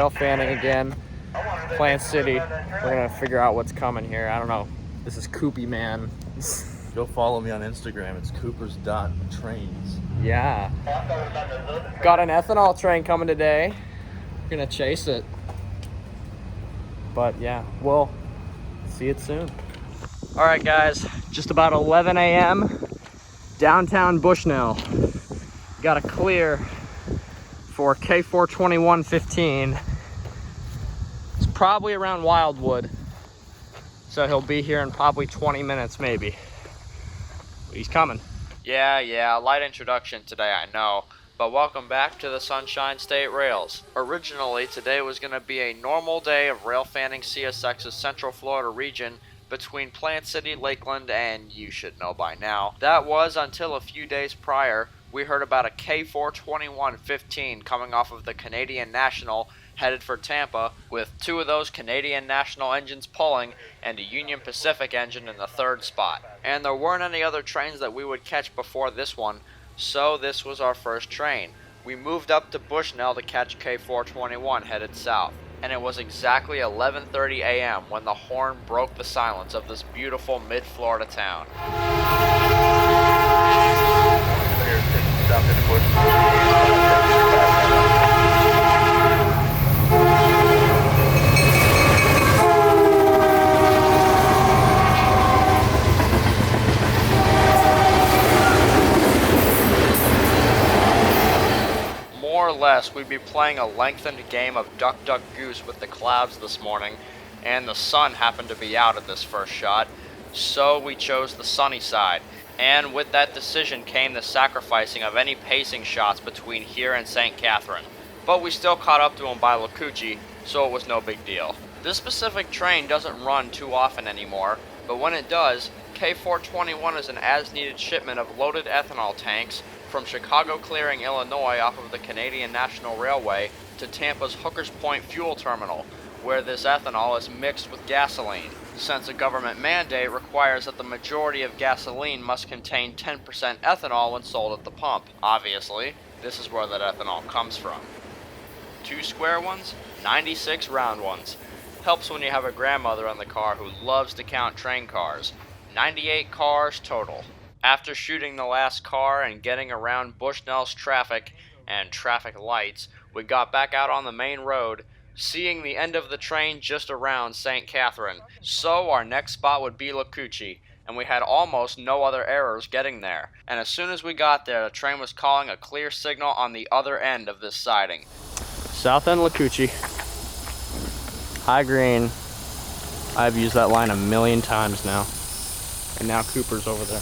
rail fanning again. Plant City. We're gonna figure out what's coming here. I don't know. This is Koopy Man. Go follow me on Instagram. It's coopers.trains. Yeah. Got an ethanol train coming today. We're gonna chase it. But yeah, we'll see it soon. All right, guys, just about 11 a.m. downtown Bushnell. Got a clear for K42115. It's probably around Wildwood. So he'll be here in probably 20 minutes, maybe. He's coming. Yeah, light introduction today, I know. But welcome back to the Sunshine State Rails. Originally, today was going to be a normal day of rail fanning CSX's Central Florida region between Plant City, Lakeland, and you should know by now. That was until a few days prior, we heard about a K42115 coming off of the Canadian National headed for Tampa, with 2 of those Canadian National engines pulling and a Union Pacific engine in the 3rd spot. And there weren't any other trains that we would catch before this one, so this was our first train. We moved up to Bushnell to catch K421 headed south, and it was exactly 11:30 a.m. when the horn broke the silence of this beautiful mid-Florida town. More or less, we'd be playing a lengthened game of Duck Duck Goose with the clouds this morning, and the sun happened to be out at this first shot, so we chose the sunny side. And with that decision came the sacrificing of any pacing shots between here and St. Catherine. But we still caught up to him by Locucci, so it was no big deal. This specific train doesn't run too often anymore, but when it does, K421 is an as-needed shipment of loaded ethanol tanks from Chicago Clearing, Illinois off of the Canadian National Railway to Tampa's Hookers Point fuel terminal, where this ethanol is mixed with gasoline, since a government mandate requires that the majority of gasoline must contain 10% ethanol when sold at the pump. Obviously, this is where that ethanol comes from. 2 square ones, 96 round ones. Helps when you have a grandmother in the car who loves to count train cars. 98 cars total. After shooting the last car and getting around Bushnell's traffic and traffic lights, we got back out on the main road, seeing the end of the train just around St. Catherine. So our next spot would be Locucci, and we had almost no other errors getting there. And as soon as we got there, the train was calling a clear signal on the other end of this siding. South End Locucci. High green. I've used that line a million times now. And now Cooper's over there.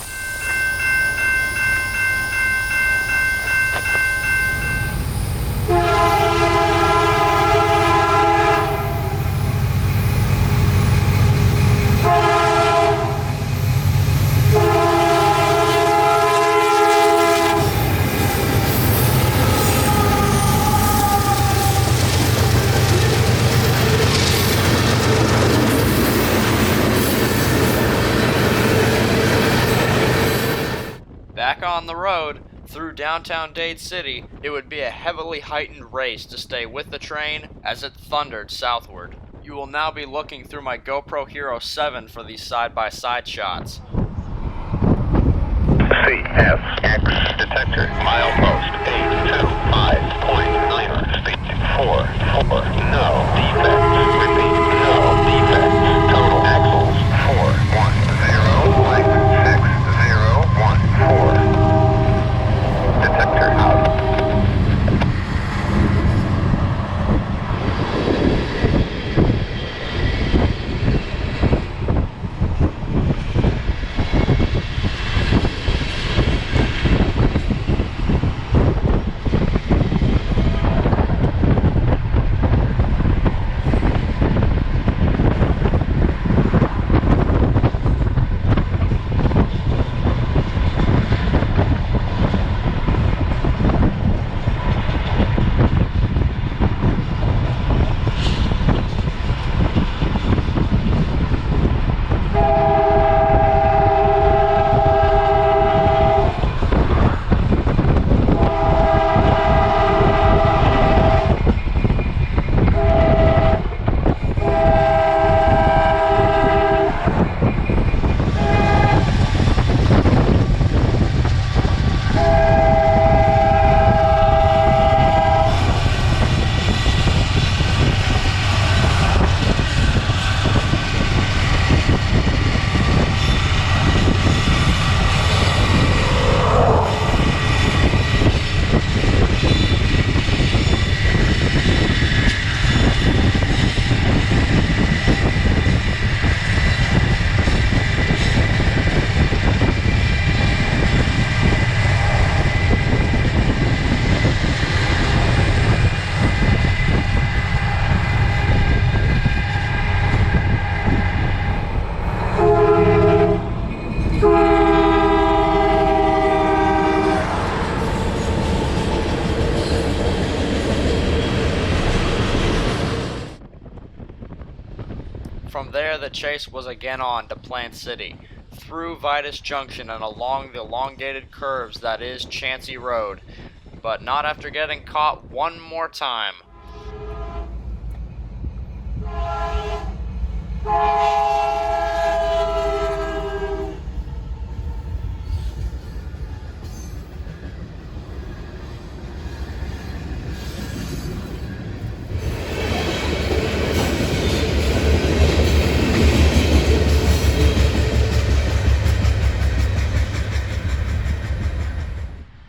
Back on the road, through downtown Dade City, it would be a heavily heightened race to stay with the train as it thundered southward. You will now be looking through my GoPro Hero 7 for these side-by-side shots. CSX detector, milepost 825.9, speed 44, no defects, repeat, no defects, total axles 410.6014, detector out. From there, the chase was again on to Plant City, through Vitus Junction and along the elongated curves that is Chancey Road, but not after getting caught one more time.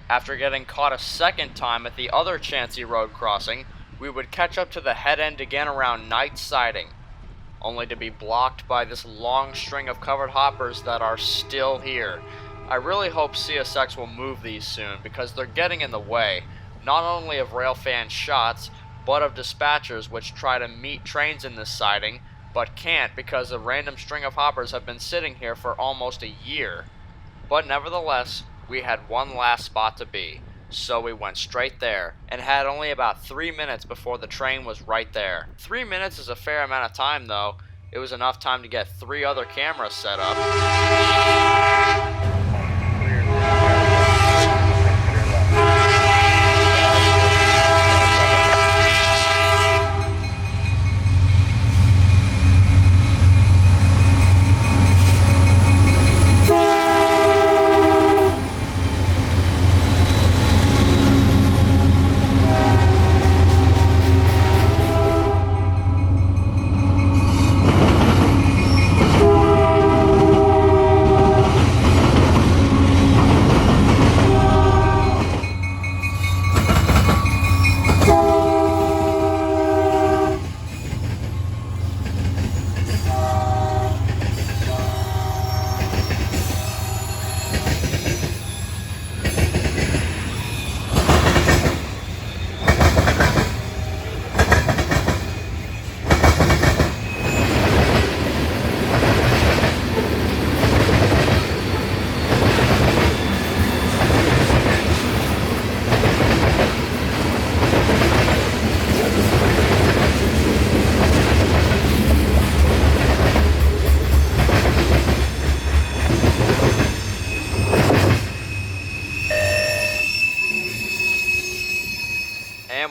After getting caught a second time at the other Chancey Road crossing, we would catch up to the head end again around Night Siding, only to be blocked by this long string of covered hoppers that are still here. I really hope CSX will move these soon because they're getting in the way, not only of railfan shots, but of dispatchers which try to meet trains in this siding, but can't because a random string of hoppers have been sitting here for almost a year. But nevertheless, we had one last spot to be, so we went straight there, and had only about 3 minutes before the train was right there. 3 minutes is a fair amount of time though. It was enough time to get 3 other cameras set up.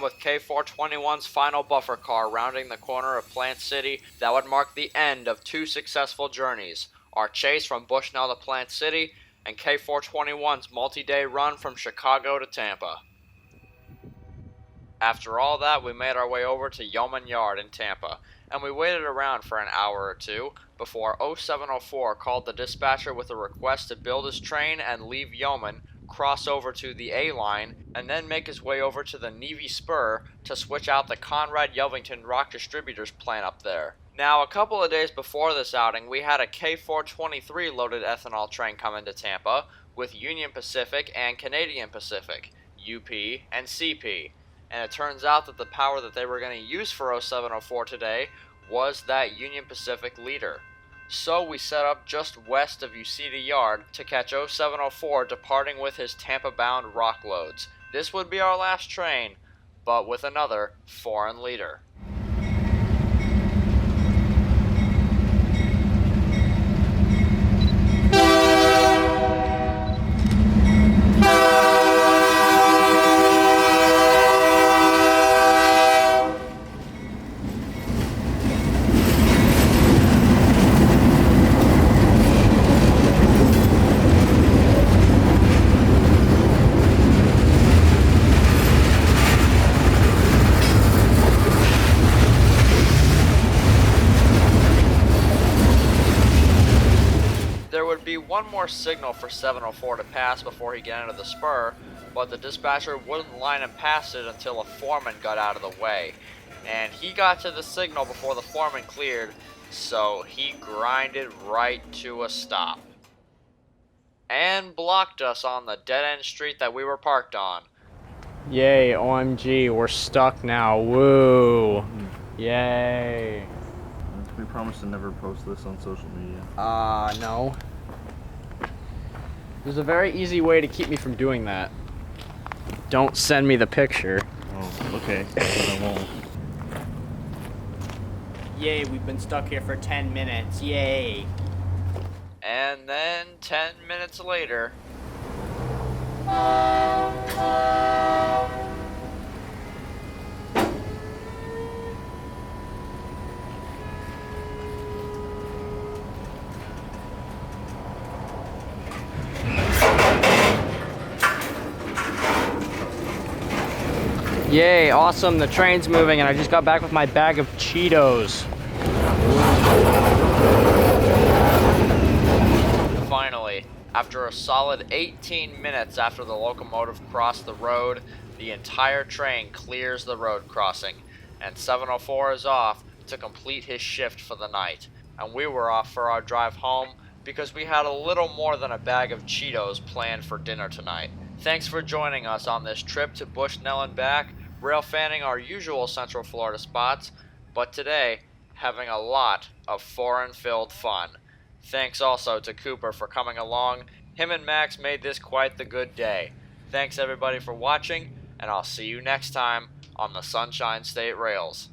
With K421's final buffer car rounding the corner of Plant City, that would mark the end of 2 successful journeys, our chase from Bushnell to Plant City, and K421's multi-day run from Chicago to Tampa. After all that, we made our way over to Yeoman Yard in Tampa, and we waited around for an hour or two before 0704 called the dispatcher with a request to build his train and leave Yeoman, cross over to the A line, and then make his way over to the Navy Spur to switch out the Conrad Yelvington Rock Distributors plant up there. Now, a couple of days before this outing, we had a K423 loaded ethanol train come into Tampa with Union Pacific and Canadian Pacific, UP and CP, and it turns out that the power that they were going to use for 0704 today was that Union Pacific leader. So we set up just west of Uceda Yard to catch 0704 departing with his Tampa-bound rock loads. This would be our last train, but with another foreign leader. One more signal for 704 to pass before he could enter the spur, but the dispatcher wouldn't line him past it until a foreman got out of the way. And he got to the signal before the foreman cleared, so he grinded right to a stop. And blocked us on the dead-end street that we were parked on. Yay, OMG, we're stuck now, woo! Yay! We promised to never post this on social media. No. There's a very easy way to keep me from doing that. Don't send me the picture. Oh, okay. But I won't. Yay, we've been stuck here for 10 minutes. Yay. And then 10 minutes later... Yay, awesome, the train's moving and I just got back with my bag of Cheetos. Finally, after a solid 18 minutes after the locomotive crossed the road, the entire train clears the road crossing, and 704 is off to complete his shift for the night. And we were off for our drive home because we had a little more than a bag of Cheetos planned for dinner tonight. Thanks for joining us on this trip to Bushnell and back, railfanning our usual Central Florida spots, but today, having a lot of foreign-filled fun. Thanks also to Cooper for coming along. Him and Max made this quite the good day. Thanks everybody for watching, and I'll see you next time on the Sunshine State Rails.